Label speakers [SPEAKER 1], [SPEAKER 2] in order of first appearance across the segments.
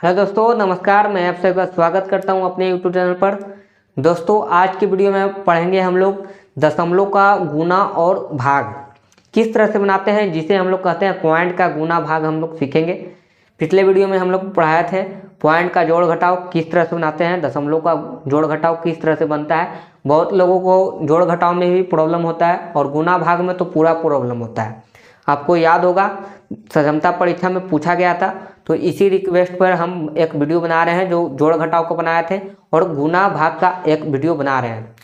[SPEAKER 1] Hello दोस्तों, नमस्कार। मैं आप सबका स्वागत करता हूं अपने यूट्यूब चैनल पर। दोस्तों, आज की वीडियो में पढ़ेंगे हम लोग दशमलव का गुना और भाग किस तरह से बनाते हैं, जिसे हम लोग कहते हैं पॉइंट का गुना भाग हम लोग सीखेंगे। पिछले वीडियो में हम लोग पढ़ाए थे पॉइंट का जोड़ घटाव किस तरह से बनाते हैं, दशमलव का जोड़ घटाव किस तरह से बनता है। बहुत लोगों को जोड़ घटाव में भी प्रॉब्लम होता है और गुना भाग में तो पूरा प्रॉब्लम होता है। आपको याद होगा सक्षमता परीक्षा में पूछा गया था, तो इसी रिक्वेस्ट पर हम एक वीडियो बना रहे हैं जो जोड़ घटाव को बनाए थे और गुना भाग का एक वीडियो बना रहे हैं।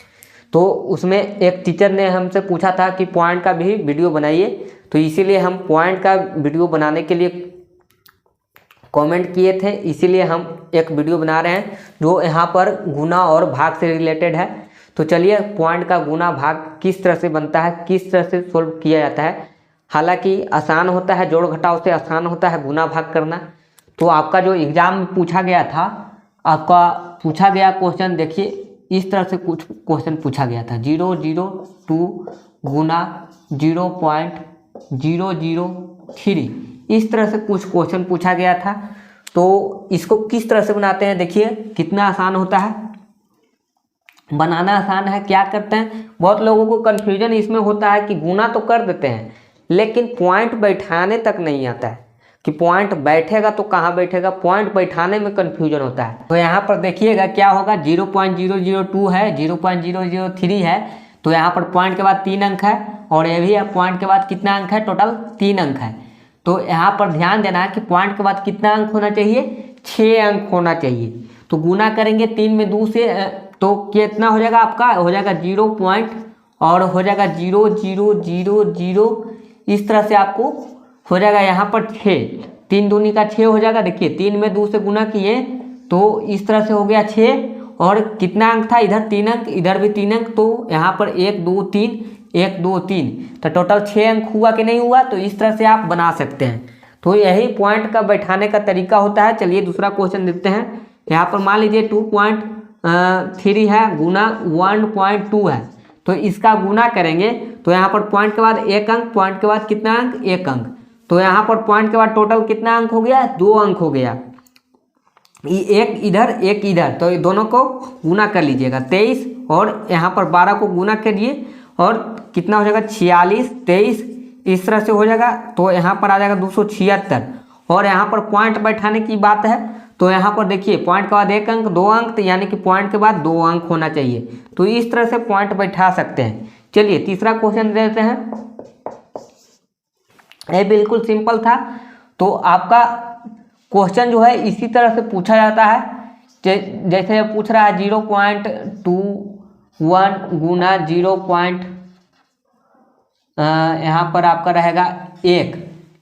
[SPEAKER 1] तो उसमें एक टीचर ने हमसे पूछा था कि पॉइंट का भी वीडियो बनाइए, तो इसीलिए हम पॉइंट का वीडियो बनाने के लिए कमेंट किए थे, इसीलिए हम एक वीडियो बना रहे हैं जो यहाँ पर गुना और भाग से रिलेटेड है। तो चलिए, पॉइंट का गुना भाग किस तरह से बनता है, किस तरह से सोल्व किया जाता है। हालांकि आसान होता है, जोड़ घटाव से आसान होता है गुना भाग करना। तो आपका जो एग्जाम में पूछा गया था, आपका पूछा गया क्वेश्चन देखिए, इस तरह से कुछ क्वेश्चन पूछा गया था 002 गुना 0.003, इस तरह से कुछ क्वेश्चन पूछा गया था। तो इसको किस तरह से बनाते हैं देखिए, कितना आसान होता है, बनाना आसान है। क्या करते हैं, बहुत लोगों को कन्फ्यूजन इसमें होता है कि गुना तो कर देते हैं लेकिन पॉइंट बैठाने तक नहीं आता है कि पॉइंट बैठेगा तो कहाँ बैठेगा, पॉइंट बैठाने में कन्फ्यूजन होता है। तो यहाँ पर देखिएगा क्या होगा, 0.002 है, 0.003 है, तो यहाँ पर पॉइंट के बाद 3 अंक है और ये भी है पॉइंट के बाद कितना अंक है, टोटल 3 अंक है। तो यहाँ पर ध्यान देना है कि पॉइंट के बाद कितना अंक होना चाहिए, 6 अंक होना चाहिए। तो गुना करेंगे 3 में 2 से, तो कितना हो जाएगा, आपका हो जाएगा 0 पॉइंट और हो जाएगा 0.000, इस तरह से आपको हो जाएगा यहाँ पर 6, 3 दूनी का 6 हो जाएगा। देखिए 3 में 2 से गुना किए तो इस तरह से हो गया 6 और कितना अंक था, इधर 3 अंक, इधर भी 3 अंक, तो यहाँ पर 1 2 3 1 2 3, तो टोटल 6 अंक हुआ कि नहीं हुआ। तो इस तरह से आप बना सकते हैं। तो यही पॉइंट का बैठाने का तरीका होता है। चलिए दूसरा क्वेश्चन देखते हैं। यहाँ पर मान लीजिए 2.3 है गुना 1.2 है, तो इसका गुना करेंगे तो यहाँ पर पॉइंट के बाद 1 अंक, पॉइंट के बाद कितना अंक, 1 अंक, तो यहाँ पर पॉइंट के बाद टोटल कितना अंक हो गया, 2 अंक हो गया। एक इधर एक इधर, तो ये दोनों को गुना कर लीजिएगा, 23 और यहाँ पर 12 को गुना करिए और कितना हो जाएगा, 46 23, इस तरह से हो जाएगा। तो यहाँ पर आ जाएगा 276 और यहाँ पर पॉइंट बैठाने की बात है, तो यहाँ पर देखिए पॉइंट के बाद 1 अंक 2 अंक, तो यानी कि पॉइंट के बाद 2 अंक होना चाहिए। तो इस तरह से पॉइंट बैठा सकते हैं। चलिए तीसरा क्वेश्चन देते हैं। ये बिल्कुल सिंपल था। तो आपका क्वेश्चन जो है इसी तरह से पूछा जाता है, जैसे पूछ रहा है 0.21 गुना 0. यहाँ पर आपका रहेगा 1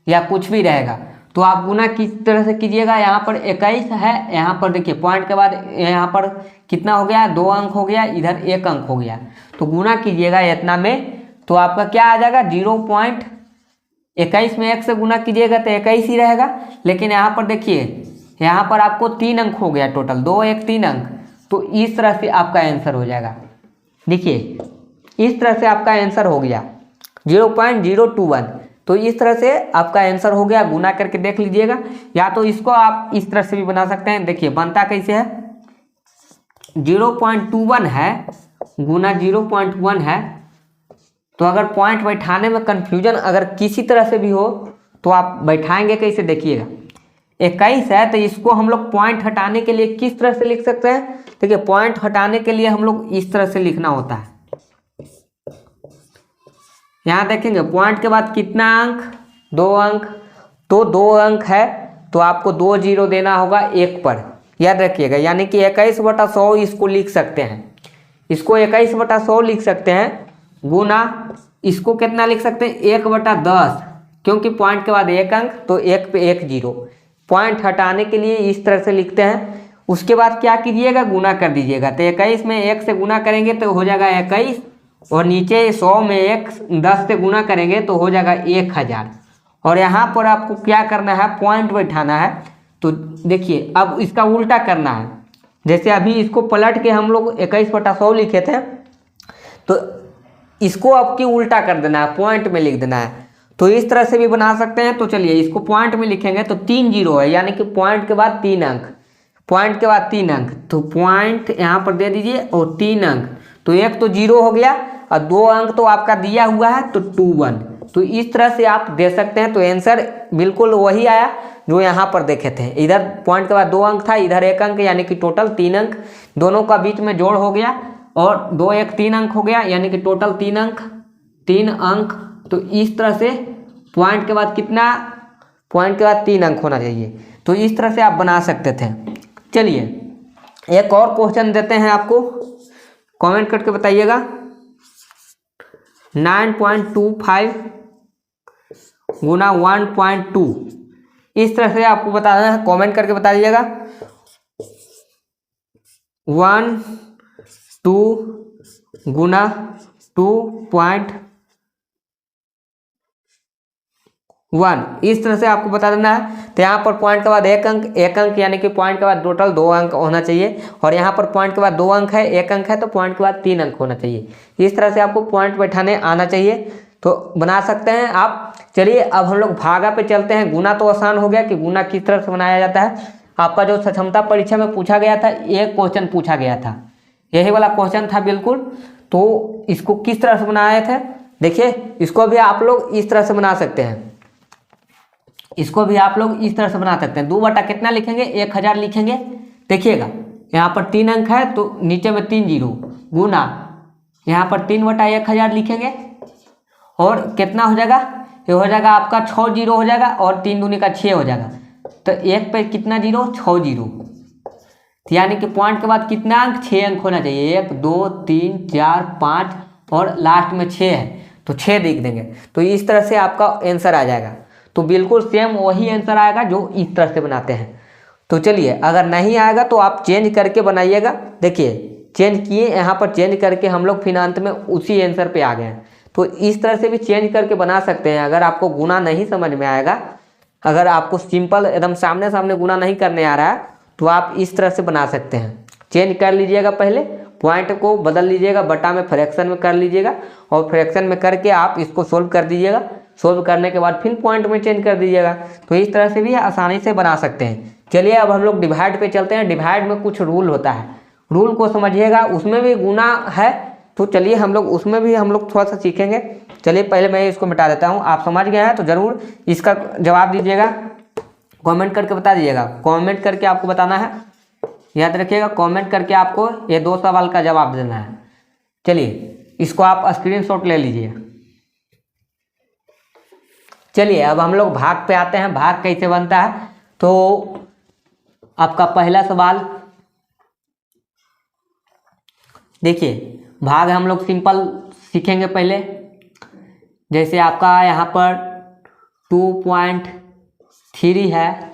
[SPEAKER 1] या कुछ भी रहेगा, तो आप गुना किस तरह से कीजिएगा। यहाँ पर 21 है, यहाँ पर देखिए पॉइंट के बाद यहाँ पर कितना हो गया, 2 अंक हो गया, इधर 1 अंक हो गया, तो गुना कीजिएगा इतना में, तो आपका क्या आ जाएगा 0.21 में 1 से गुना कीजिएगा तो 21 ही रहेगा। लेकिन यहाँ पर देखिए यहाँ पर आपको 3 अंक हो गया, टोटल 2 1 3 अंक, तो इस तरह से आपका आंसर हो जाएगा। देखिए इस तरह से आपका आंसर हो गया 0.021, तो इस तरह से आपका आंसर हो गया। गुना करके देख लीजिएगा, या तो इसको आप इस तरह से भी बना सकते हैं। देखिए बनता कैसे है, 0.21 है गुना 0.1 है, तो अगर पॉइंट बैठाने में कंफ्यूजन अगर किसी तरह से भी हो तो आप बैठाएंगे कैसे, देखिएगा 21 है, तो इसको हम लोग पॉइंट हटाने के लिए किस तरह से लिख सकते हैं। देखिए पॉइंट हटाने के लिए हम लोग इस तरह से लिखना होता है। यहाँ देखेंगे पॉइंट के बाद कितना अंक, 2 अंक, तो 2 अंक है तो आपको 2 0 देना होगा 1 पर, याद रखिएगा। यानी कि 21/100 इसको लिख सकते हैं, इसको 21/100 लिख सकते हैं, गुना इसको कितना लिख सकते हैं 1/10, क्योंकि पॉइंट के बाद 1 अंक, तो 1 पे 1 0, पॉइंट हटाने के लिए इस तरह से लिखते हैं। उसके बाद क्या कीजिएगा, गुना कर दीजिएगा, तो 21 में 1 से गुना करेंगे तो हो जाएगा 21, और नीचे 100 में 1 10 से गुना करेंगे तो हो जाएगा 1000। और यहाँ पर आपको क्या करना है, पॉइंट बैठाना है। तो देखिए अब इसका उल्टा करना है, जैसे अभी इसको पलट के हम लोग 21/100 लिखे थे, तो इसको आपकी उल्टा कर देना है, पॉइंट में लिख देना है। तो इस तरह से भी बना सकते हैं। तो चलिए इसको पॉइंट में लिखेंगे तो 3 जीरो है, यानी कि पॉइंट के बाद 3 अंक, पॉइंट के बाद 3 अंक, तो पॉइंट यहाँ पर दे दीजिए और 3 अंक, तो एक तो जीरो हो गया और 2 अंक तो आपका दिया हुआ है तो 2 1। तो इस तरह से आप दे सकते हैं। तो आंसर बिल्कुल वही आया जो यहाँ पर देखे थे। इधर पॉइंट के बाद 2 अंक था, इधर 1 अंक, यानी कि टोटल 3 अंक, दोनों का बीच में जोड़ हो गया और 2 1 3 अंक हो गया, यानी कि टोटल 3 अंक, 3 अंक। तो इस तरह से पॉइंट के बाद कितना, पॉइंट के बाद 3 अंक होना चाहिए। तो इस तरह से आप बना सकते थे। चलिए एक और क्वेश्चन देते हैं आपको, कमेंट करके बताइएगा। 9.25 गुना 1.2, इस तरह से आपको बताना है, कमेंट करके बता दीजिएगा। 1 2 गुना 2.1, इस तरह से आपको बता देना है। तो यहाँ पर पॉइंट के बाद 1 अंक, 1 अंक, यानी कि पॉइंट के बाद टोटल 2 अंक होना चाहिए, और यहाँ पर पॉइंट के बाद 2 अंक है, 1 अंक है, तो पॉइंट के बाद 3 अंक होना चाहिए। इस तरह से आपको पॉइंट बैठाने आना चाहिए, तो बना सकते हैं आप। चलिए अब हम लोग भागा पे चलते हैं। गुना तो आसान हो गया कि गुना किस तरह से बनाया जाता है। आपका जो क्षमता परीक्षा में पूछा गया था, एक क्वेश्चन पूछा गया था, यही वाला क्वेश्चन था बिल्कुल। तो इसको किस तरह से बनाए थे, देखिए इसको भी आप लोग इस तरह से बना सकते हैं, इसको भी आप लोग इस तरह से बना सकते हैं। 2 बटा कितना लिखेंगे, 1000 लिखेंगे। देखिएगा यहाँ पर 3 अंक है तो नीचे में 3 जीरो, गुना यहाँ पर 3 बटा 1000 लिखेंगे, और कितना हो जाएगा, ये हो जाएगा आपका 6 जीरो हो जाएगा, और 3 दूनी का 6 हो जाएगा। तो एक पे कितना जीरो, 6 जीरो, यानी कि पॉइंट के बाद कितना अंक, 6 अंक होना चाहिए। 1 2 3 4 5 और लास्ट में 6 है तो 6 लिख देंगे। तो इस तरह से आपका आंसर आ जाएगा। तो बिल्कुल सेम वही आंसर आएगा जो इस तरह से बनाते हैं। तो चलिए अगर नहीं आएगा तो आप चेंज करके बनाइएगा। देखिए चेंज किए, यहाँ पर चेंज करके हम लोग फिर अंत में उसी आंसर पे आ गए हैं। तो इस तरह से भी चेंज करके बना सकते हैं। अगर आपको गुना नहीं समझ में आएगा, अगर आपको सिंपल एकदम सामने सामने गुना नहीं करने आ रहा है, तो आप इस तरह से बना सकते हैं। चेंज कर लीजिएगा, पहले पॉइंट को बदल लीजिएगा, बटा में फ्रैक्शन में कर लीजिएगा, और फ्रैक्शन में करके आप इसको सोल्व कर दीजिएगा। सोल्व करने के बाद फिर पॉइंट में चेंज कर दीजिएगा। तो इस तरह से भी आसानी से बना सकते हैं। चलिए अब हम लोग डिवाइड पे चलते हैं। डिवाइड में कुछ रूल होता है, रूल को समझिएगा। उसमें भी गुना है, तो चलिए हम लोग उसमें भी हम लोग थोड़ा सा सीखेंगे। चलिए पहले मैं इसको मिटा देता हूँ। आप समझ गए हैं तो ज़रूर इसका जवाब दीजिएगा, कमेंट करके बता दीजिएगा। कमेंट करके आपको बताना है, याद रखिएगा, कमेंट करके आपको ये 2 सवाल का जवाब देना है। चलिए इसको आप स्क्रीनशॉट ले लीजिए। चलिए अब हम लोग भाग पे आते हैं। भाग कैसे बनता है, तो आपका पहला सवाल देखिए, भाग हम लोग सिंपल सीखेंगे पहले। जैसे आपका यहाँ पर 2.3 है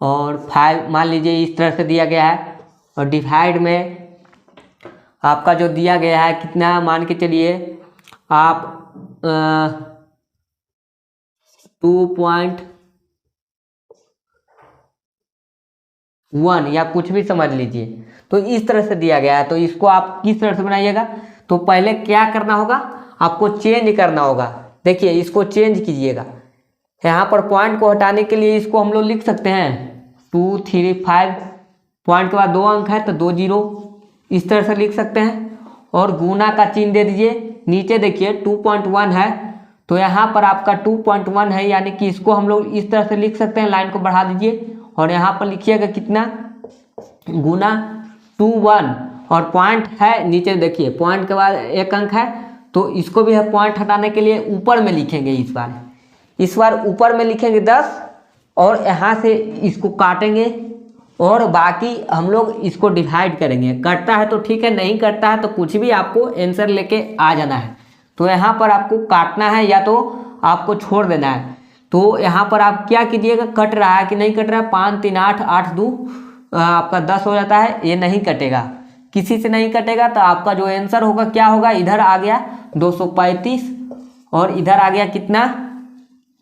[SPEAKER 1] और 5 मान लीजिए इस तरह से दिया गया है, और डिवाइड में आपका जो दिया गया है कितना, मान के चलिए आप 2.1 या कुछ भी समझ लीजिए। तो इस तरह से दिया गया है, तो इसको आप किस तरह से बनाइएगा। तो पहले क्या करना होगा, आपको चेंज करना होगा। देखिए इसको चेंज कीजिएगा। यहाँ पर पॉइंट को हटाने के लिए इसको हम लोग लिख सकते हैं 2 3 5, पॉइंट के बाद 2 अंक है तो 2 जीरो, इस तरह से लिख सकते हैं। और गुना का चिन्ह दे दीजिए। नीचे देखिए 2.1 है, तो यहाँ पर आपका 2.1 है, यानी कि इसको हम लोग इस तरह से लिख सकते हैं। लाइन को बढ़ा दीजिए और यहाँ पर लिखिएगा कितना, गुना 21, और पॉइंट है नीचे देखिए, पॉइंट के बाद 1 अंक है, तो इसको भी है पॉइंट हटाने के लिए ऊपर में लिखेंगे। इस बार ऊपर में लिखेंगे 10, और यहाँ से इसको काटेंगे, और बाकी हम लोग इसको डिवाइड करेंगे। कटता है तो ठीक है, नहीं कटता है तो कुछ भी आपको आंसर लेके आ जाना है। तो यहाँ पर आपको काटना है या तो आपको छोड़ देना है। तो यहाँ पर आप क्या कीजिएगा, कट रहा है कि नहीं कट रहा है, 5 3 8 8 2 आपका 10 हो जाता है, ये नहीं कटेगा, किसी से नहीं कटेगा। तो आपका जो आंसर होगा क्या होगा, इधर आ गया 235 और इधर आ गया कितना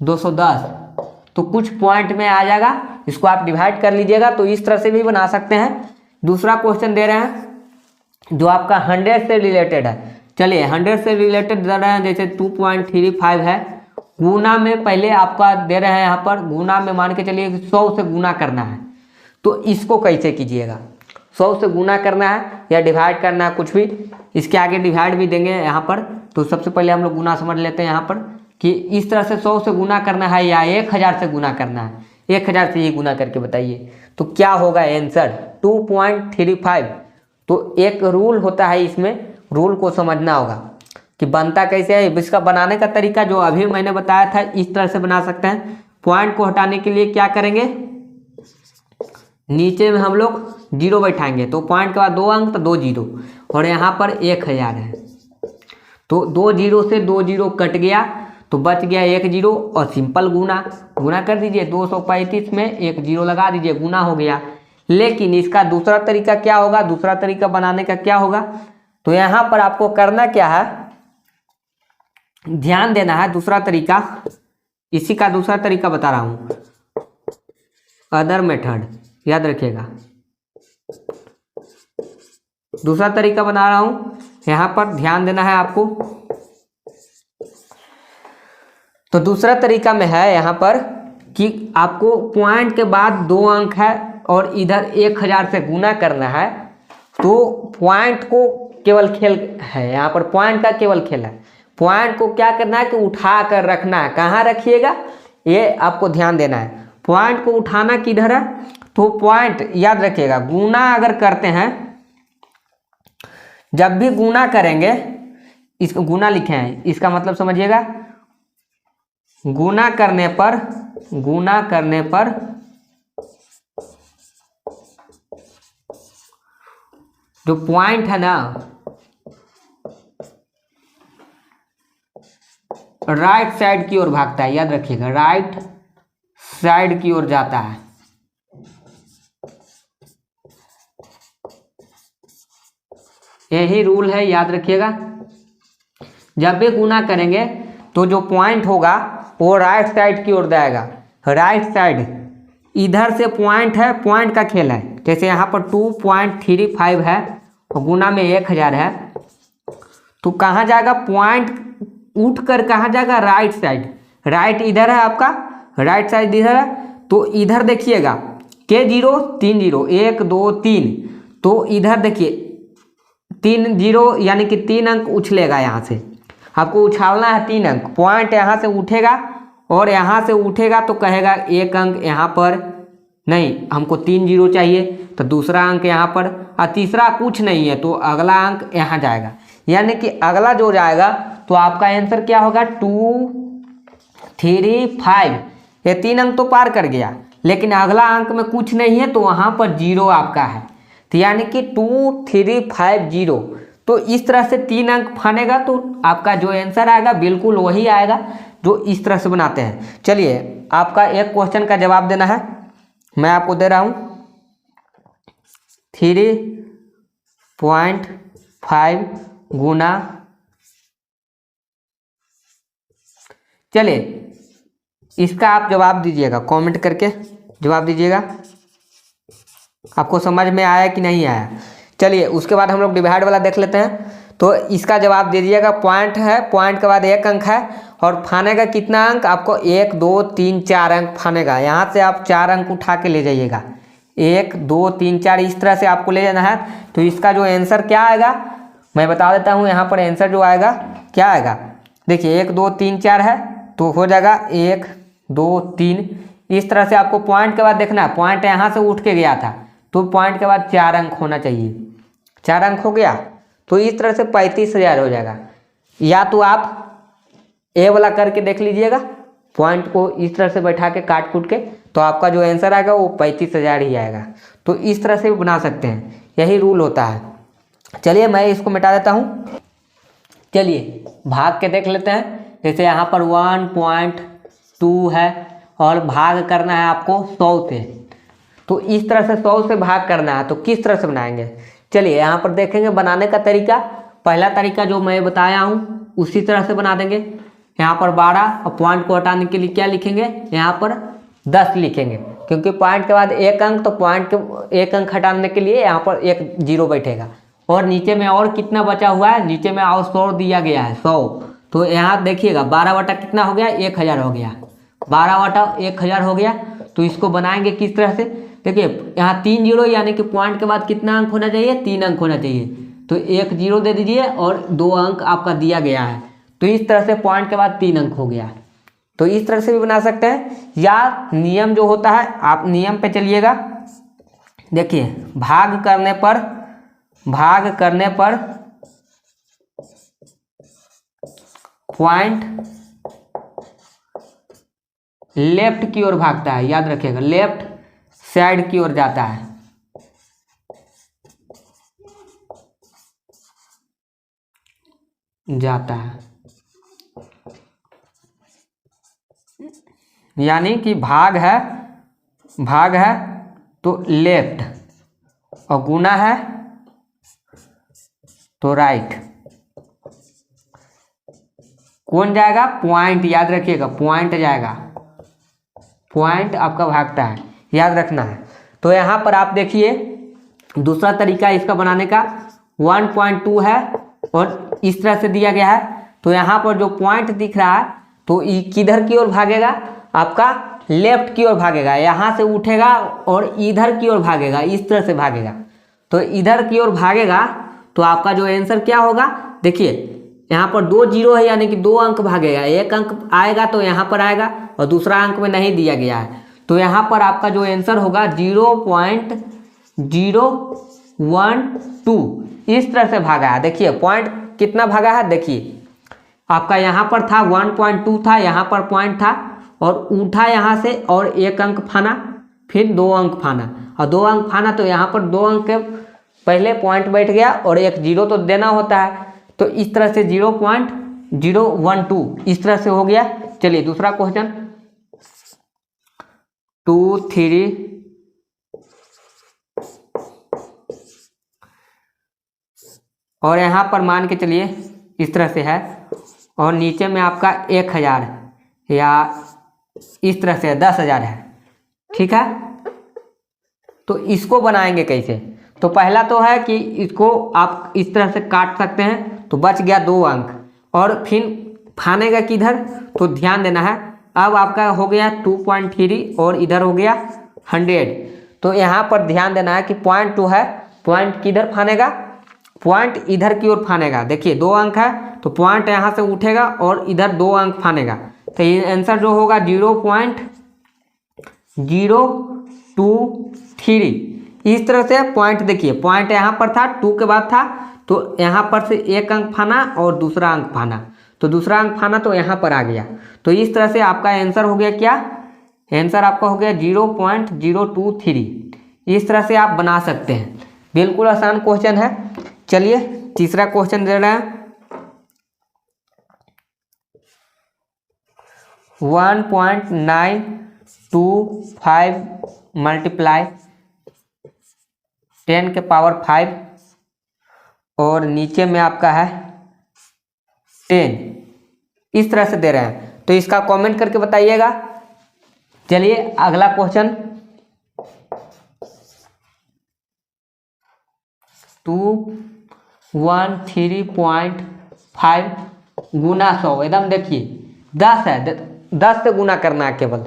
[SPEAKER 1] 210, तो कुछ पॉइंट में आ जाएगा। इसको आप डिवाइड कर लीजिएगा। तो इस तरह से भी बना सकते हैं। दूसरा क्वेश्चन दे रहे हैं जो आपका 100 से रिलेटेड है। चलिए 100 से रिलेटेड दे रहे हैं, जैसे 2.35 है गुना में पहले आपका दे रहे हैं यहाँ पर, गुना में मान के चलिए 100 से गुना करना है, तो इसको कैसे कीजिएगा, 100 से गुना करना है या डिवाइड करना है, कुछ भी, इसके आगे डिवाइड भी देंगे यहाँ पर। तो सबसे पहले हम लोग गुना समझ लेते हैं यहाँ पर कि इस तरह से 100 से गुना करना है या 1000 से गुना करना है। 1000 से ही गुना करके बताइए तो क्या होगा आंसर 2.35। तो एक रूल होता है, इसमें रूल को समझना होगा कि बनता कैसे है। इसका बनाने का तरीका जो अभी मैंने बताया था इस तरह से बना सकते हैं। पॉइंट को हटाने के लिए क्या करेंगे, नीचे में हम लोग 0 बैठाएंगे, तो पॉइंट के बाद 2 अंक तो 2 जीरो, और यहाँ पर 1000 है, तो 2 जीरो से 2 जीरो कट गया तो बच गया 1 जीरो, और सिंपल गुना, गुना कर दीजिए, 235 में 1 जीरो लगा दीजिए, गुना हो गया। लेकिन इसका दूसरा तरीका क्या होगा, दूसरा तरीका बनाने का क्या होगा, तो यहाँ पर आपको करना क्या है, ध्यान देना है। दूसरा तरीका, इसी का दूसरा तरीका बता रहा हूँ, अदर मेथड, याद रखिएगा। दूसरा तरीका बना रहा हूँ, यहाँ पर ध्यान देना है आपको। तो दूसरा तरीका में है यहाँ पर कि आपको पॉइंट के बाद 2 अंक है और इधर 1000 से गुना करना है, तो पॉइंट को केवल खेल है, यहाँ पर पॉइंट का केवल खेल है। पॉइंट को क्या करना है कि उठा कर रखना है। कहाँ रखिएगा, ये आपको ध्यान देना है। पॉइंट को उठाना किधर है, तो पॉइंट याद रखिएगा, गुना अगर करते हैं, जब भी गुना करेंगे, इसको गुना लिखे हैं, इसका मतलब समझिएगा, गुना करने पर जो पॉइंट है ना, राइट साइड की ओर भागता है, याद रखिएगा, राइट साइड की ओर जाता है। यही रूल है, याद रखिएगा। जब भी गुना करेंगे तो जो पॉइंट होगा वो राइट साइड की ओर जाएगा। राइट साइड, इधर से पॉइंट है, पॉइंट का खेल है। जैसे यहाँ पर 2.35 है और गुना में 1000 है, तो कहाँ जाएगा, पॉइंट उठ कर कहाँ जाएगा, राइट साइड। राइट इधर है आपका, राइट साइड इधर है, तो इधर देखिएगा के 0 3 जीरो, 1 2 3, तो इधर देखिए 3 जीरो, यानी कि 3 अंक उछलेगा। यहाँ से आपको उछालना है 3 अंक। पॉइंट यहाँ से उठेगा और यहाँ से उठेगा तो कहेगा 1 अंक यहाँ पर नहीं, हमको 3 जीरो चाहिए, तो दूसरा अंक यहाँ पर, और तीसरा कुछ नहीं है तो अगला अंक यहाँ जाएगा। यानी कि अगला जो जाएगा तो आपका आंसर क्या होगा, 2 3 5। ये 3 अंक तो पार कर गया, लेकिन अगला अंक में कुछ नहीं है तो वहाँ पर 0 आपका है, तो यानी कि 2 3 5 0। तो इस तरह से 3 अंक फानेगा तो आपका जो आंसर आएगा बिल्कुल वही आएगा जो इस तरह से बनाते हैं। चलिए, आपका एक क्वेश्चन का जवाब देना है, मैं आपको दे रहा हूँ 3.5 गुना, चलिए इसका आप जवाब दीजिएगा, कमेंट करके जवाब दीजिएगा, आपको समझ में आया कि नहीं आया। चलिए उसके बाद हम लोग डिवाइड वाला देख लेते हैं। तो इसका जवाब दे दीजिएगा। पॉइंट है, पॉइंट के बाद 1 अंक है और फानेगा कितना अंक, आपको 1 2 3 4 अंक फानेगा। यहाँ से आप 4 अंक उठा के ले जाइएगा, 1 2 3 4, इस तरह से आपको ले जाना है। तो इसका जो आंसर क्या आएगा मैं बता देता हूँ। यहाँ पर आंसर जो आएगा क्या आएगा, देखिए 1 2 3 4 है तो हो जाएगा 1 2 3। इस तरह से आपको पॉइंट के बाद देखना है, पॉइंट यहाँ से उठ के गया था तो पॉइंट के बाद 4 अंक होना चाहिए। 4 अंक हो गया तो इस तरह से 35,000 हो जाएगा। या तो आप ए वाला करके देख लीजिएगा, पॉइंट को इस तरह से बैठा के काट कूट के, तो आपका जो आंसर आएगा वो 35,000 ही आएगा। तो इस तरह से भी बना सकते हैं, यही रूल होता है। चलिए मैं इसको मिटा देता हूँ। चलिए भाग के देख लेते हैं। जैसे यहाँ पर 1.2 है और भाग करना है आपको 100 से, तो इस तरह से 100 से भाग करना है। तो किस तरह से बनाएंगे, चलिए यहाँ पर देखेंगे बनाने का तरीका। पहला तरीका जो मैं बताया हूँ उसी तरह से बना देंगे। यहाँ पर 12 और पॉइंट को हटाने के लिए क्या लिखेंगे, यहाँ पर 10 लिखेंगे, क्योंकि पॉइंट के बाद 1 अंक, तो पॉइंट के 1 अंक हटाने के लिए यहाँ पर 1 जीरो बैठेगा। और नीचे में और कितना बचा हुआ है, नीचे में और 100 दिया गया है, 100, तो यहाँ देखिएगा 12 बटा कितना हो गया, 1000 हो गया, 12 बटा 1000 हो गया। तो इसको बनाएंगे किस तरह से, देखिए यहाँ 3 जीरो यानी कि पॉइंट के बाद कितना अंक होना चाहिए, 3 अंक होना चाहिए। तो 1 जीरो दे दीजिए और 2 अंक आपका दिया गया है। तो इस तरह से पॉइंट के बाद 3 अंक हो गया। तो इस तरह से भी बना सकते हैं, या नियम जो होता है, आप नियम पे चलिएगा। देखिए भाग करने पर पॉइंट लेफ्ट की ओर भागता है, याद रखिएगा लेफ्ट साइड की ओर जाता है। यानी कि भाग है तो लेफ्ट और गुना है तो राइट। कौन जाएगा, पॉइंट, याद रखिएगा पॉइंट जाएगा, पॉइंट आपका भागता है, याद रखना है। तो यहाँ पर आप देखिए दूसरा तरीका इसका बनाने का 1.2 है और इस तरह से दिया गया है। तो यहाँ पर जो पॉइंट दिख रहा है तो किधर की ओर भागेगा, आपका लेफ्ट की ओर भागेगा, यहाँ से उठेगा और इधर की ओर भागेगा, इस तरह से भागेगा। तो इधर की ओर भागेगा तो आपका जो आंसर क्या होगा, देखिए यहाँ पर 2 जीरो है यानी कि 2 अंक भागेगा, 1 अंक आएगा तो यहाँ पर आएगा और दूसरा अंक में नहीं दिया गया है। तो यहाँ पर आपका जो आंसर होगा 0.012 इस तरह से भागा है। देखिए पॉइंट कितना भागा है, देखिए आपका यहाँ पर था 1.2 था, यहाँ पर पॉइंट था और उठा यहाँ से और 1 अंक फाना, फिर 2 अंक फाना और 2 अंक फाना। तो यहाँ पर 2 अंक के पहले पॉइंट बैठ गया और 1 जीरो तो देना होता है। तो इस तरह से 0.012 इस तरह से हो गया। चलिए दूसरा क्वेश्चन 2, 3 और यहाँ पर मान के चलिए इस तरह से है और नीचे में आपका 1000 या इस तरह से 10,000 है, ठीक है। तो इसको बनाएंगे कैसे, तो पहला तो है कि इसको आप इस तरह से काट सकते हैं तो बच गया 2 अंक और फिर फानेगा किधर, तो ध्यान देना है। अब आपका हो गया 2.3 और इधर हो गया 100। तो यहाँ पर ध्यान देना है कि 0.2 है, पॉइंट किधर फानेगा, पॉइंट इधर की ओर फानेगा। देखिए 2 अंक है तो पॉइंट यहाँ से उठेगा और इधर 2 अंक फानेगा। तो ये आंसर जो होगा 0.023 इस तरह से पॉइंट। देखिए पॉइंट यहाँ पर था, 2 के बाद था तो यहाँ पर से 1 अंक फाना और दूसरा अंक फाना, तो दूसरा अंक फाना तो यहाँ पर आ गया। तो इस तरह से आपका आंसर हो गया, क्या आंसर आपका हो गया 0.023। इस तरह से आप बना सकते हैं, बिल्कुल आसान क्वेश्चन है। चलिए तीसरा क्वेश्चन दे रहे हैं 1.925 मल्टीप्लाई 10 के पावर 5 और नीचे में आपका है 10 इस तरह से दे रहे हैं। तो इसका कमेंट करके बताइएगा। चलिए अगला क्वेश्चन 213.5 गुना 100, एकदम देखिए 10 है, 10 से गुना करना है केवल।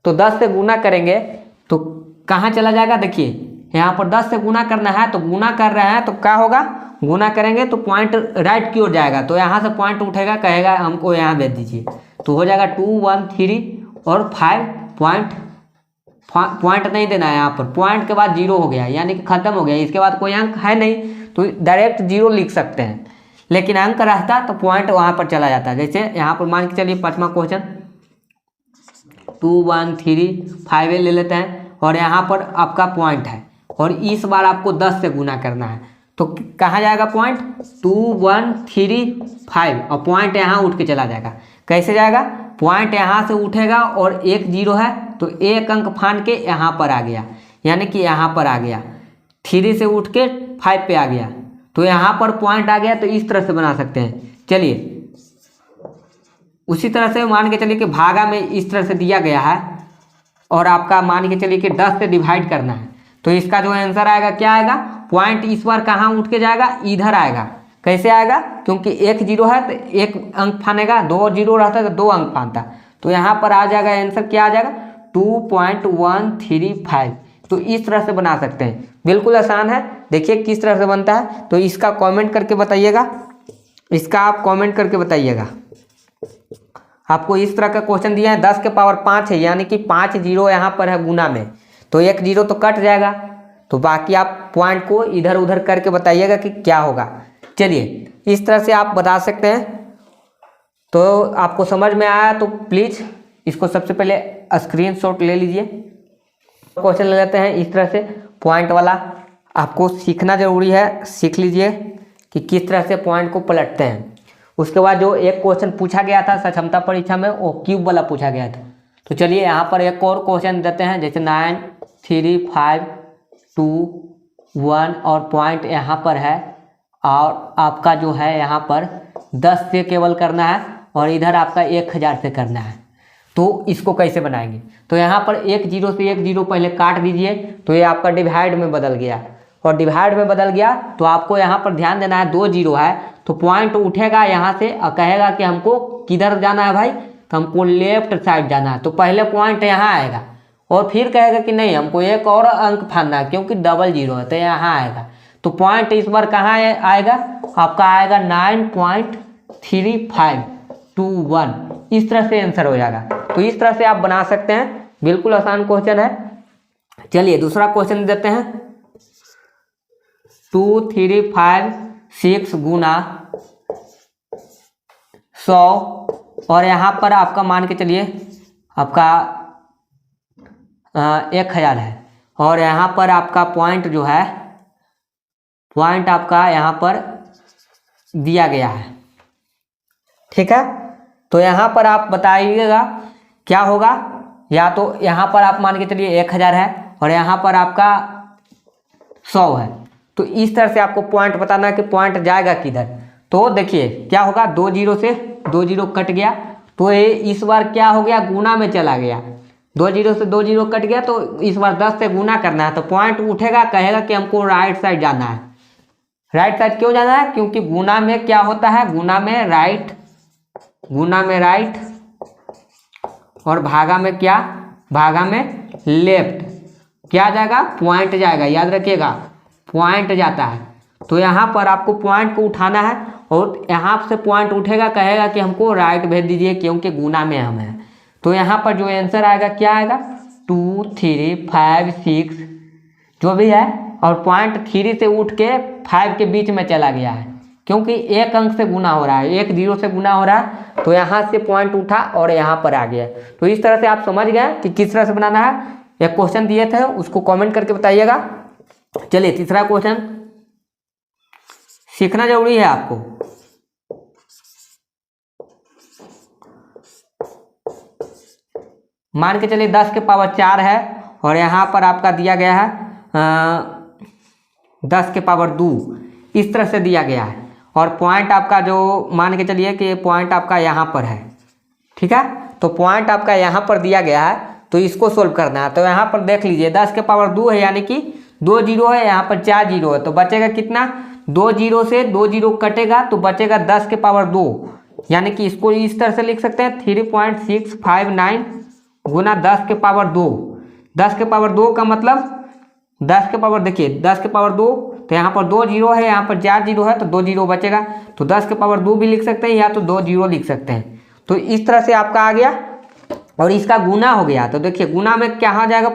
[SPEAKER 1] तो 10 से गुना करेंगे तो कहाँ चला जाएगा, देखिए यहाँ पर 10 से गुना करना है तो गुना कर रहे हैं तो क्या होगा, गुना करेंगे तो पॉइंट राइट की ओर जाएगा। तो यहाँ से पॉइंट उठेगा, कहेगा हमको यहाँ दे दीजिए, तो हो जाएगा 213 और 5 पॉइंट नहीं देना है। यहाँ पर पॉइंट के बाद 0 हो गया यानी कि खत्म हो गया, इसके बाद कोई अंक है नहीं तो डायरेक्ट 0 लिख सकते हैं। लेकिन अंक रहता तो पॉइंट वहाँ पर चला जाता है। जैसे यहाँ पर मान के चलिए पाँचवा क्वेश्चन 213.5 ले लेते हैं और यहाँ पर आपका पॉइंट है और इस बार आपको 10 से गुना करना है। तो कहाँ जाएगा पॉइंट, 2135 और पॉइंट यहाँ उठ के चला जाएगा। कैसे जाएगा, पॉइंट यहाँ से उठेगा और 1 जीरो है तो 1 अंक फान के यहाँ पर आ गया, यानी कि यहाँ पर आ गया, 3 से उठ के 5 पे आ गया तो यहाँ पर पॉइंट आ गया। तो इस तरह से बना सकते हैं। चलिए उसी तरह से मान के चलिए कि भागा में इस तरह से दिया गया है और आपका मान के चलिए कि 10 से डिवाइड करना है। तो इसका जो आंसर आएगा क्या आएगा, पॉइंट इस बार कहाँ उठ के जाएगा, इधर आएगा। कैसे आएगा, क्योंकि एक जीरो है तो एक अंक फानेगा, दो जीरो रहता है तो दो अंक फानता। तो यहाँ पर आ जाएगा आंसर, क्या आ जाएगा 2.135। तो इस तरह से बना सकते हैं, बिल्कुल आसान है। देखिए किस तरह से बनता है, तो इसका कमेंट करके बताइएगा, इसका आप कमेंट करके बताइएगा। आपको इस तरह का क्वेश्चन दिया है, 10 के पावर 5 है, यानी कि 5 जीरो यहाँ पर है गुना में, तो एक जीरो तो कट जाएगा, तो बाकी आप पॉइंट को इधर उधर करके बताइएगा कि क्या होगा। चलिए इस तरह से आप बता सकते हैं। तो आपको समझ में आया तो प्लीज़ इसको सबसे पहले स्क्रीनशॉट ले लीजिए। क्वेश्चन ले लेते हैं इस तरह से पॉइंट वाला, आपको सीखना जरूरी है, सीख लीजिए कि किस तरह से पॉइंट को पलटते हैं। उसके बाद जो एक क्वेश्चन पूछा गया था सक्षमता परीक्षा में, वो क्यूब वाला पूछा गया था। तो चलिए यहाँ पर एक और क्वेश्चन देते हैं, जैसे 9 3 5 2 1 और पॉइंट यहाँ पर है, और आपका जो है यहाँ पर 10 से केवल करना है और इधर आपका 1000 से करना है। तो इसको कैसे बनाएंगे, तो यहाँ पर एक जीरो से एक जीरो पहले काट दीजिए, तो ये आपका डिवाइड में बदल गया, और डिवाइड में बदल गया तो आपको यहाँ पर ध्यान देना है, दो जीरो है तो पॉइंट उठेगा यहाँ से और कहेगा कि हमको किधर जाना है भाई, तो हमको लेफ्ट साइड जाना है। तो पहले पॉइंट यहाँ आएगा और फिर कहेगा कि नहीं हमको एक और अंक फानना है क्योंकि डबल जीरो है, तो यहाँ आएगा। तो पॉइंट इस बार कहाँ आएगा, आपका आएगा 9.3521। इस तरह से आंसर हो जाएगा। तो इस तरह से आप बना सकते हैं, बिल्कुल आसान क्वेश्चन है। चलिए दूसरा क्वेश्चन देते हैं, 2 3 5 6 गुना 100, और यहाँ पर आपका मान के चलिए आपका 1000 है, और यहाँ पर आपका पॉइंट जो है, पॉइंट आपका यहाँ पर दिया गया है, ठीक है। तो यहाँ पर आप बताइएगा क्या होगा, या तो यहाँ पर आप मान के चलिए 1000 है और यहाँ पर आपका 100 है। तो इस तरह से आपको पॉइंट बताना है कि पॉइंट जाएगा किधर। तो देखिए क्या होगा, दो जीरो से दो जीरो कट गया, तो ये इस बार क्या हो गया, गुना में चला गया। दो जीरो से दो जीरो कट गया, तो इस बार 10 से गुना करना है, तो पॉइंट उठेगा, कहेगा कि हमको राइट साइड जाना है। राइट साइड क्यों जाना है, क्योंकि गुना में क्या होता है, गुना में राइट और भागा में क्या, भागा में लेफ्ट। क्या जाएगा, पॉइंट जाएगा, याद रखिएगा पॉइंट जाता है। तो यहाँ पर आपको पॉइंट को उठाना है, और यहाँ से पॉइंट उठेगा, कहेगा कि हमको राइट भेज दीजिए क्योंकि गुना में हम हैं। तो यहाँ पर जो आंसर आएगा क्या आएगा, 2 3 5 6 जो भी है, और पॉइंट 3 से उठ के 5 के बीच में चला गया है, क्योंकि एक अंक से गुना हो रहा है, एक जीरो से गुना हो रहा है, तो यहाँ से पॉइंट उठा और यहाँ पर आ गया। तो इस तरह से आप समझ गए कि किस तरह से बनाना है। एक क्वेश्चन दिए थे उसको कमेंट करके बताइएगा। चलिए तीसरा क्वेश्चन, सीखना जरूरी है आपको। मान के चलिए 10 के पावर 4 है, और यहाँ पर आपका दिया गया है 10 के पावर 2, इस तरह से दिया गया है, और पॉइंट आपका जो मान के चलिए कि पॉइंट आपका यहाँ पर है, ठीक है। तो पॉइंट आपका यहाँ पर दिया गया है, तो इसको सोल्व करना है। तो यहाँ पर देख लीजिए 10 के पावर 2 है, यानी कि दो जीरो है, यहाँ पर 4 जीरो है, तो बचेगा कितना, दो जीरो से दो जीरो कटेगा तो बचेगा 10 के पावर 2, यानी कि इसको इस तरह से लिख सकते हैं 3.659 गुना 10 के पावर 2। 10 के पावर 2 का मतलब 10 के पावर, देखिए 10 के पावर 2, तो यहाँ पर दो जीरो है, यहाँ पर 4 जीरो है, तो दो जीरो बचेगा, तो 10 के पावर 2 भी लिख सकते हैं, या तो दो जीरो लिख सकते हैं। तो इस तरह से आपका आ गया, और इसका गुना हो गया। तो देखिए गुना में क्या आ जाएगा,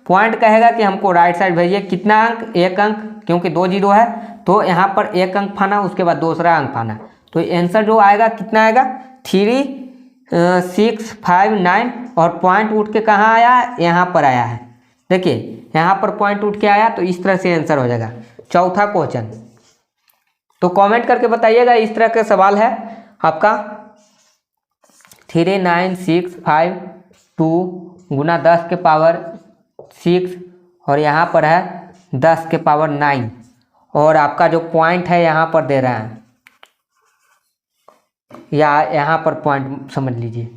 [SPEAKER 1] पॉइंट कहेगा कि हमको राइट साइड भेजिए, कितना अंक, एक अंक, क्योंकि दो जीरो है, तो यहाँ पर एक अंक फाना, उसके बाद दूसरा अंक फाना। तो आंसर जो आएगा कितना आएगा, 3659, और पॉइंट उठ के कहाँ आया, यहाँ पर आया है। देखिए यहाँ पर पॉइंट उठ के आया, तो इस तरह से आंसर हो जाएगा। चौथा क्वेश्चन, तो कमेंट करके बताइएगा, इस तरह का सवाल है आपका 39652 गुना 10 के पावर 6, और यहाँ पर है 10 के पावर 9, और आपका जो पॉइंट है यहाँ पर दे रहा है, या यहाँ पर पॉइंट समझ लीजिए,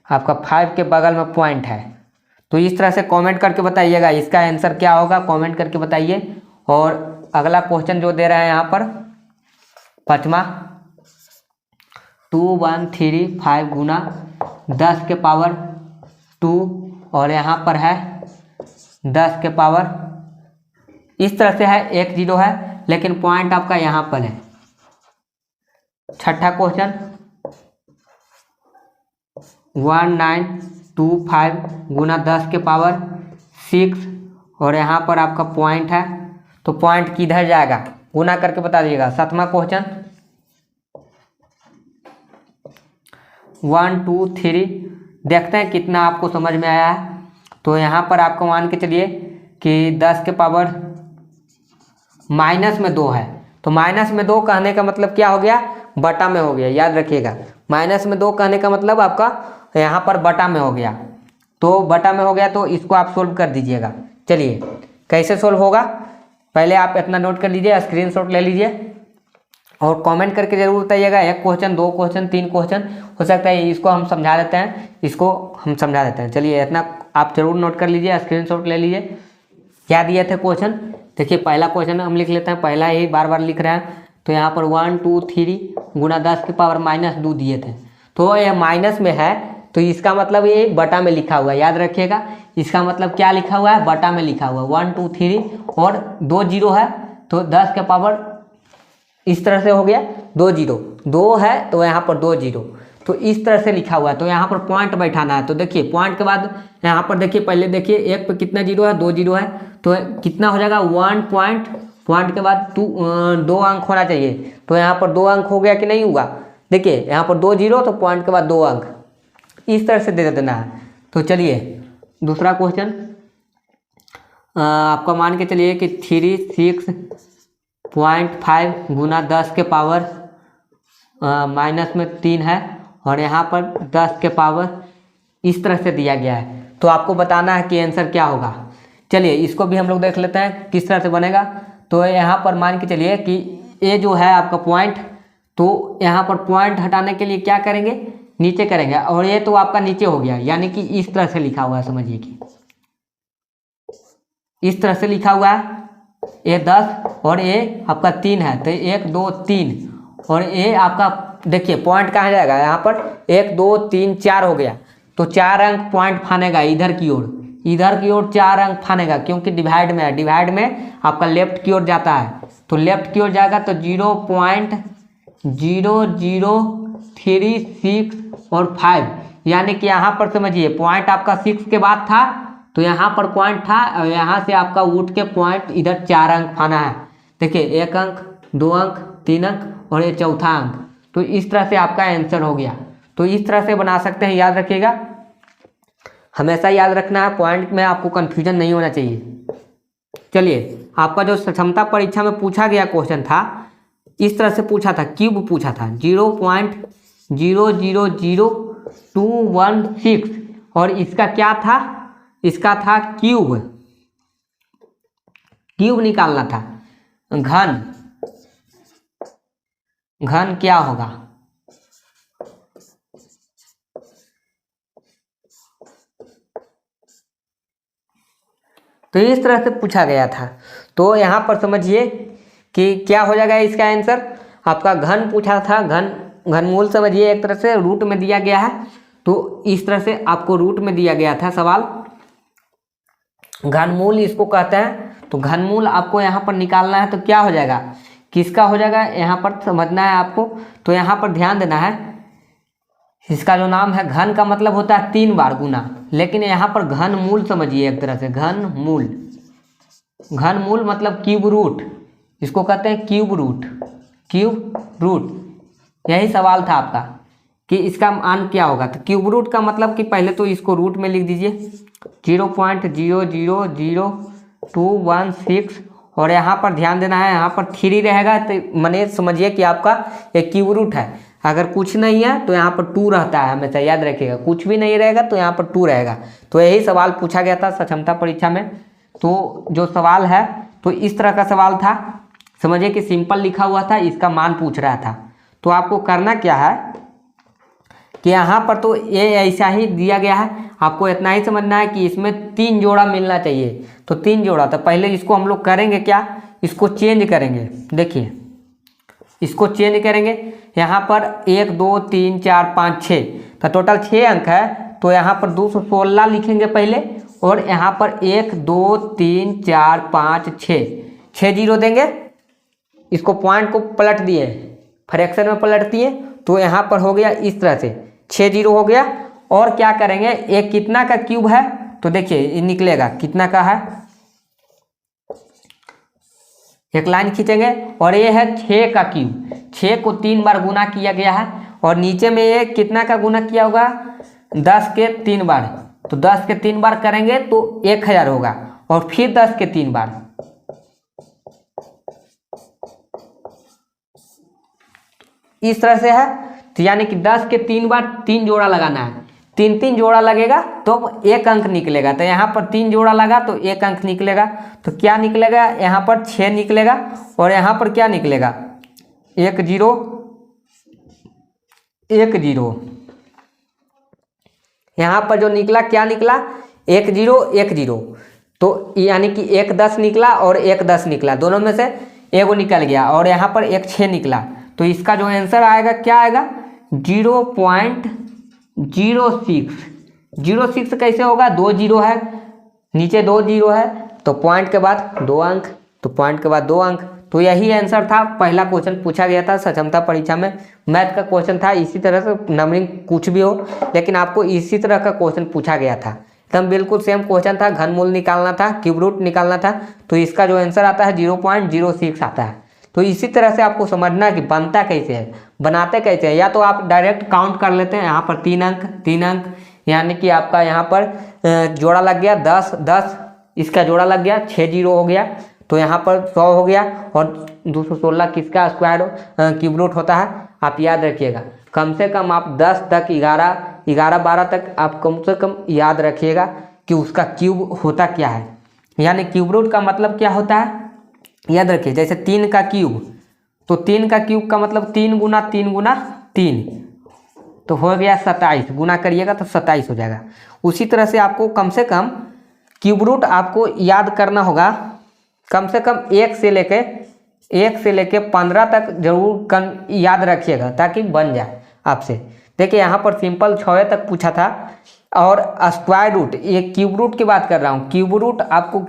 [SPEAKER 1] आपका 5 के बगल में पॉइंट है। तो इस तरह से कमेंट करके बताइएगा इसका आंसर क्या होगा, कमेंट करके बताइए। और अगला क्वेश्चन जो दे रहा है यहाँ पर, पाँचवा 2135 गुना 10 के पावर 2 और यहाँ पर है 10 के पावर, इस तरह से है, एक जीरो है लेकिन पॉइंट आपका यहाँ पर है। छठा क्वेश्चन 1925 गुना 10 के पावर 6 और यहाँ पर आपका पॉइंट है, तो पॉइंट किधर जाएगा गुना करके बता दीजिएगा। सातवां क्वेश्चन 1 2 3, देखते हैं कितना आपको समझ में आया है। तो यहाँ पर आपको मान के चलिए कि 10 के पावर माइनस में 2 है, तो माइनस में 2 कहने का मतलब क्या हो गया, बटा में हो गया, याद रखिएगा। माइनस में 2 कहने का मतलब आपका यहाँ पर बटा में हो गया, तो बटा में हो गया, तो इसको आप सोल्व कर दीजिएगा। चलिए कैसे सोल्व होगा, पहले आप इतना नोट कर लीजिए, स्क्रीनशॉट ले लीजिए और कमेंट करके जरूर बताइएगा। एक क्वेश्चन, 2 क्वेश्चन, 3 क्वेश्चन हो सकता है, इसको हम समझा देते हैं, इसको हम समझा देते हैं। चलिए इतना आप जरूर नोट कर लीजिए, स्क्रीनशॉट ले लीजिए। क्या दिए थे क्वेश्चन, देखिए पहला क्वेश्चन हम लिख लेते हैं, पहला ही बार बार लिख रहे हैं। तो यहाँ पर 1 2 3 गुना 10 के पावर -2 दिए थे, तो ये माइनस में है, तो इसका मतलब ये बटा में लिखा हुआ है, याद रखिएगा। इसका मतलब क्या लिखा हुआ है, बटा में लिखा हुआ है। 1 2 3 और 2 जीरो है, तो 10 के पावर इस तरह से हो गया, 2 जीरो, 2 है तो यहाँ पर 2 जीरो, तो इस तरह से लिखा हुआ है। तो यहाँ पर पॉइंट बैठाना है, तो देखिए पॉइंट के बाद यहाँ पर देखिए, पहले देखिए एक पे कितना जीरो है, 2 जीरो है, तो कितना हो जाएगा 1 पॉइंट के बाद 2 अंक होना चाहिए, तो यहाँ पर 2 अंक हो गया कि नहीं हुआ। देखिए यहाँ पर 2 जीरो, तो पॉइंट के बाद 2 अंक, इस तरह से दे देना है। तो चलिए दूसरा क्वेश्चन आपका मान के चलिए कि 36.5 गुना 10 के पावर माइनस में 3 है और यहाँ पर 10 के पावर इस तरह से दिया गया है, तो आपको बताना है कि आंसर क्या होगा। चलिए इसको भी हम लोग देख लेते हैं किस तरह से बनेगा। तो यहाँ पर मान के चलिए कि ये जो है आपका पॉइंट, तो यहाँ पर पॉइंट हटाने के लिए क्या करेंगे, नीचे करेंगे, और ये तो आपका नीचे हो गया, यानी कि इस तरह से लिखा हुआ है, समझिए कि इस तरह से लिखा हुआ है, ये 10 और ये आपका 3 है, तो 1 2 3 और ये आपका देखिए पॉइंट कहाँ जाएगा, यहाँ पर 1 2 3 4 हो गया, तो 4 अंक पॉइंट फानेगा इधर की ओर, इधर की ओर 4 अंक फानेगा, क्योंकि डिवाइड में है, डिवाइड में आपका लेफ्ट की ओर जाता है, तो लेफ्ट की ओर जाएगा, तो 0.0036 और 5, यानी कि यहाँ पर समझिए पॉइंट आपका 6 के बाद था, तो यहाँ पर पॉइंट था और यहाँ से आपका उठ के पॉइंट इधर 4 अंक फाना है। देखिए 1 अंक, 2 अंक, 3 अंक और ये चौथा अंक, तो इस तरह से आपका आंसर हो गया। तो इस तरह से बना सकते हैं, याद रखिएगा, हमेशा याद रखना है, पॉइंट में आपको कन्फ्यूजन नहीं होना चाहिए। चलिए आपका जो क्षमता परीक्षा में पूछा गया क्वेश्चन था, इस तरह से पूछा था, क्यूब पूछा था, 0.000216 और इसका क्या था, इसका था क्यूब, क्यूब निकालना था। घन, घन क्या होगा, तो इस तरह से पूछा गया था। तो यहाँ पर समझिए कि क्या हो जाएगा इसका आंसर, आपका घन पूछा था, घनमूल समझिए एक तरह से रूट में दिया गया है, तो इस तरह से आपको रूट में दिया गया था सवाल, घनमूल इसको कहते हैं। तो घनमूल आपको यहाँ पर निकालना है, तो क्या हो जाएगा, किसका हो जाएगा, यहाँ पर समझना है आपको। तो यहाँ पर ध्यान देना है, इसका जो नाम है घन का मतलब होता है 3 बार गुना, लेकिन यहाँ पर घनमूल समझिए एक तरह से, घनमूल, घनमूल मतलब क्यूब रूट, इसको कहते हैं क्यूब रूट, क्यूब रूट। यही सवाल था आपका कि इसका मान क्या होगा, तो क्यूब रूट का मतलब कि पहले तो इसको रूट में लिख दीजिए, 0.000216 और यहाँ पर ध्यान देना है, यहाँ पर 3 रहेगा, तो माने समझिए कि आपका एक क्यूब रूट है। अगर कुछ नहीं है तो यहाँ पर 2 रहता है, हमेशा याद रखिएगा, कुछ भी नहीं रहेगा तो यहाँ पर 2 रहेगा। तो यही सवाल पूछा गया था क्षमता परीक्षा में। तो जो सवाल है तो इस तरह का सवाल था, समझिए कि सिंपल लिखा हुआ था, इसका मान पूछ रहा था। तो आपको करना क्या है कि यहाँ पर तो ये ऐसा ही दिया गया है, आपको इतना ही समझना है कि इसमें 3 जोड़ा मिलना चाहिए, तो 3 जोड़ा। तो पहले इसको हम लोग करेंगे क्या, इसको चेंज करेंगे। देखिए इसको चेंज करेंगे, यहाँ पर 1 2 3 4 5 6 तो टोटल 6 अंक है, तो यहाँ पर 216 लिखेंगे पहले, और यहाँ पर 1 2 3 4 5 6 जीरो देंगे। इसको पॉइंट को पलट दिए, फ्रैक्शन में पलट दिए, तो यहाँ पर हो गया इस तरह से 6 जीरो हो गया। और क्या करेंगे, एक कितना का क्यूब है, तो देखिए ये निकलेगा कितना का है, एक लाइन खींचेंगे और ये है 6 का क्यूब, 6 को 3 बार गुना किया गया है, और नीचे में ये कितना का गुना किया होगा, 10 के 3 बार, तो 10 के 3 बार करेंगे तो 1000 होगा, और फिर 10 के 3 बार, इस तरह से है। तो यानी कि 10 के 3 बार 3 जोड़ा लगाना है, 3 जोड़ा लगेगा तो 1 अंक निकलेगा। तो यहाँ पर 3 जोड़ा लगा तो 1 अंक निकलेगा, तो क्या निकलेगा, यहाँ पर 6 निकलेगा, और यहाँ पर क्या निकलेगा, 1 0 1 0, यहाँ पर जो निकला क्या निकला, 1 0 1 0, तो यानी कि 1 10 निकला और 1 10 निकला, दोनों में से एगो निकल गया, और यहाँ पर 1 6 निकला। तो इसका जो आंसर आएगा क्या आएगा, 0.06। 06 कैसे होगा, 2 जीरो है, नीचे 2 जीरो है, तो पॉइंट के बाद 2 अंक, तो पॉइंट के बाद 2 अंक। तो यही आंसर था, पहला क्वेश्चन पूछा गया था सक्षमता परीक्षा में, मैथ का क्वेश्चन था। इसी तरह से नंबरिंग कुछ भी हो, लेकिन आपको इसी तरह का क्वेश्चन पूछा गया था, एकदम बिल्कुल सेम क्वेश्चन था, घनमूल निकालना था, क्यूब रूट निकालना था। तो इसका जो आंसर आता है 0.06 आता है। तो इसी तरह से आपको समझना है कि बनता कैसे है, बनाते कैसे हैं। या तो आप डायरेक्ट काउंट कर लेते हैं, यहाँ पर 3 अंक 3 अंक, यानी कि आपका यहाँ पर जोड़ा लग गया 10 10, इसका जोड़ा लग गया 6 जीरो हो गया, तो यहाँ पर 100 हो गया, और 216 किसका स्क्वायर क्यूब रूट होता है। आप याद रखिएगा, कम से कम आप 10 तक 11 12 तक आप कम से कम याद रखिएगा कि उसका क्यूब होता क्या है। यानी क्यूब रूट का मतलब क्या होता है, याद रखिए। जैसे 3 का क्यूब, तो 3 का क्यूब का मतलब 3 गुना 3 गुना 3, तो हो गया 27, गुना करिएगा तो 27 हो जाएगा। उसी तरह से आपको कम से कम क्यूब रूट आपको याद करना होगा, कम से कम 1 से लेके 15 तक जरूर याद रखिएगा, ताकि बन जाए आपसे। देखिए यहाँ पर सिंपल 6 तक पूछा था, और स्क्वायर रूट, ये क्यूब रूट की बात कर रहा हूँ। क्यूब रूट आपको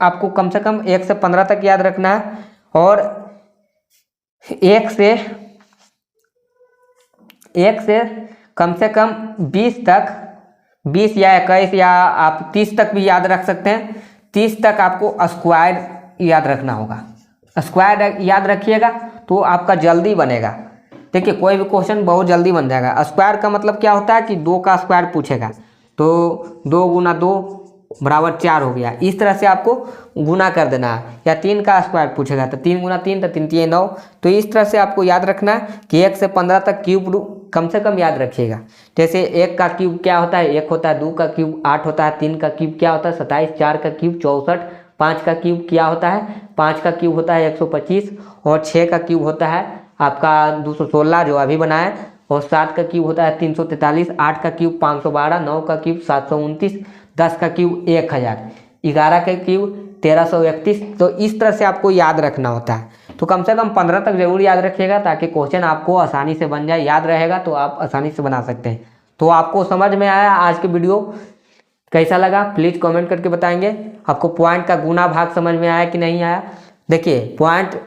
[SPEAKER 1] आपको कम से कम 1 से 15 तक याद रखना है, और 1 से कम से कम 20 तक, 20 या 21 या आप 30 तक भी याद रख सकते हैं। 30 तक आपको स्क्वायर याद रखना होगा। स्क्वायर याद रखिएगा तो आपका जल्दी बनेगा। देखिए कोई भी क्वेश्चन बहुत जल्दी बन जाएगा। स्क्वायर का मतलब क्या होता है कि 2 का स्क्वायर पूछेगा, तो 2 गुना 2 बराबर 4 हो गया। इस तरह से आपको गुना कर देना है। या 3 का स्क्वायर पूछेगा तो 3 गुना 3 तो 3 3 9। तो इस तरह से आपको याद रखना है कि 1 से 15 तक क्यूब कम से कम याद रखिएगा। जैसे 1 का क्यूब क्या होता है, 1 होता है, 2 का क्यूब 8 होता है, 3 का क्यूब क्या होता है 27, 4 का क्यूब 64, 5 का क्यूब क्या होता है, 5 का क्यूब होता है 125, और 6 का क्यूब होता है आपका 216 जो अभी बनाया, और 7 का क्यूब होता है 343, 8 का क्यूब 512, 9 का क्यूब 729, 10 का क्यूब 1000, 11 का क्यूब 1331। तो इस तरह से आपको याद रखना होता है। तो कम से कम 15 तक जरूर याद रखिएगा, ताकि क्वेश्चन आपको आसानी से बन जाए। याद रहेगा तो आप आसानी से बना सकते हैं। तो आपको समझ में आया आज के वीडियो, कैसा लगा प्लीज़ कमेंट करके बताएंगे। आपको पॉइंट का गुना भाग समझ में आया कि नहीं आया। देखिए पॉइंट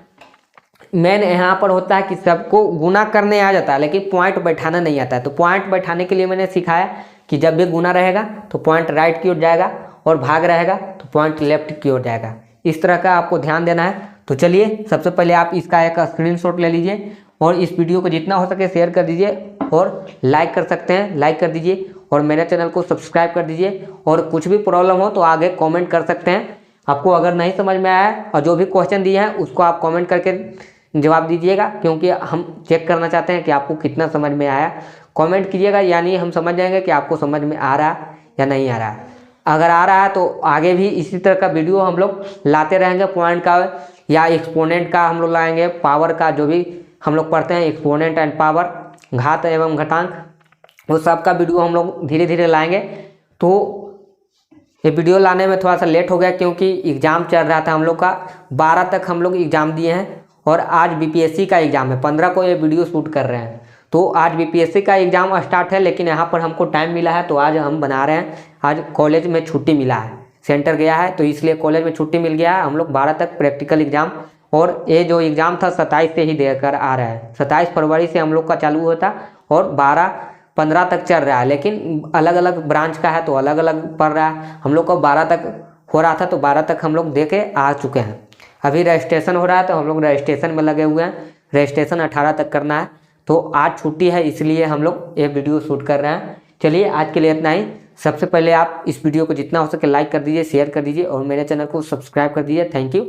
[SPEAKER 1] मेन यहाँ पर होता है कि सबको गुना करने आ जाता है, लेकिन पॉइंट बैठाना नहीं आता है। तो पॉइंट बैठाने के लिए मैंने सिखाया कि जब भी गुना रहेगा तो पॉइंट राइट की ओर जाएगा, और भाग रहेगा तो पॉइंट लेफ्ट की ओर जाएगा। इस तरह का आपको ध्यान देना है। तो चलिए सबसे पहले आप इसका एक स्क्रीनशॉट ले लीजिए, और इस वीडियो को जितना हो सके शेयर कर दीजिए, और लाइक कर सकते हैं लाइक कर दीजिए, और मेरे चैनल को सब्सक्राइब कर दीजिए। और कुछ भी प्रॉब्लम हो तो आगे कमेंट कर सकते हैं। आपको अगर नहीं समझ में आया और जो भी क्वेश्चन दिए हैं उसको आप कमेंट करके जवाब दीजिएगा, क्योंकि हम चेक करना चाहते हैं कि आपको कितना समझ में आया। कमेंट कीजिएगा, यानी हम समझ जाएंगे कि आपको समझ में आ रहा है या नहीं आ रहा है। अगर आ रहा है तो आगे भी इसी तरह का वीडियो हम लोग लाते रहेंगे। पॉइंट का या एक्सपोनेंट का हम लोग लाएंगे, पावर का जो भी हम लोग पढ़ते हैं, एक्सपोनेंट एंड पावर, घात एवं घटांक, वो सब का वीडियो हम लोग धीरे धीरे लाएंगे। तो ये वीडियो लाने में थोड़ा सा लेट हो गया, क्योंकि एग्ज़ाम चल रहा था हम लोग का। 12 तक हम लोग एग्ज़ाम दिए हैं, और आज बीपीएससी का एग्ज़ाम है, 15 को ये वीडियो शूट कर रहे हैं, तो आज बीपीएससी का एग्ज़ाम स्टार्ट है, लेकिन यहाँ पर हमको टाइम मिला है तो आज हम बना रहे हैं। आज कॉलेज में छुट्टी मिला है, सेंटर गया है तो इसलिए कॉलेज में छुट्टी मिल गया है। हम लोग 12 तक प्रैक्टिकल एग्ज़ाम, और ये जो एग्ज़ाम था 27 से ही देकर आ रहा है, 27 फरवरी से हम लोग का चालू होता और 12-15 तक चल रहा है, लेकिन अलग अलग ब्रांच का है तो अलग अलग पढ़ रहा है। हम लोग को 12 तक हो रहा था तो 12 तक हम लोग दे के आ चुके हैं। अभी रजिस्ट्रेशन हो रहा है तो हम लोग रजिस्ट्रेशन में लगे हुए हैं, रजिस्ट्रेशन 18 तक करना है। तो आज छुट्टी है इसलिए हम लोग ये वीडियो शूट कर रहे हैं। चलिए आज के लिए इतना ही। सबसे पहले आप इस वीडियो को जितना हो सके लाइक कर दीजिए, शेयर कर दीजिए और मेरे चैनल को सब्सक्राइब कर दीजिए। Thank you.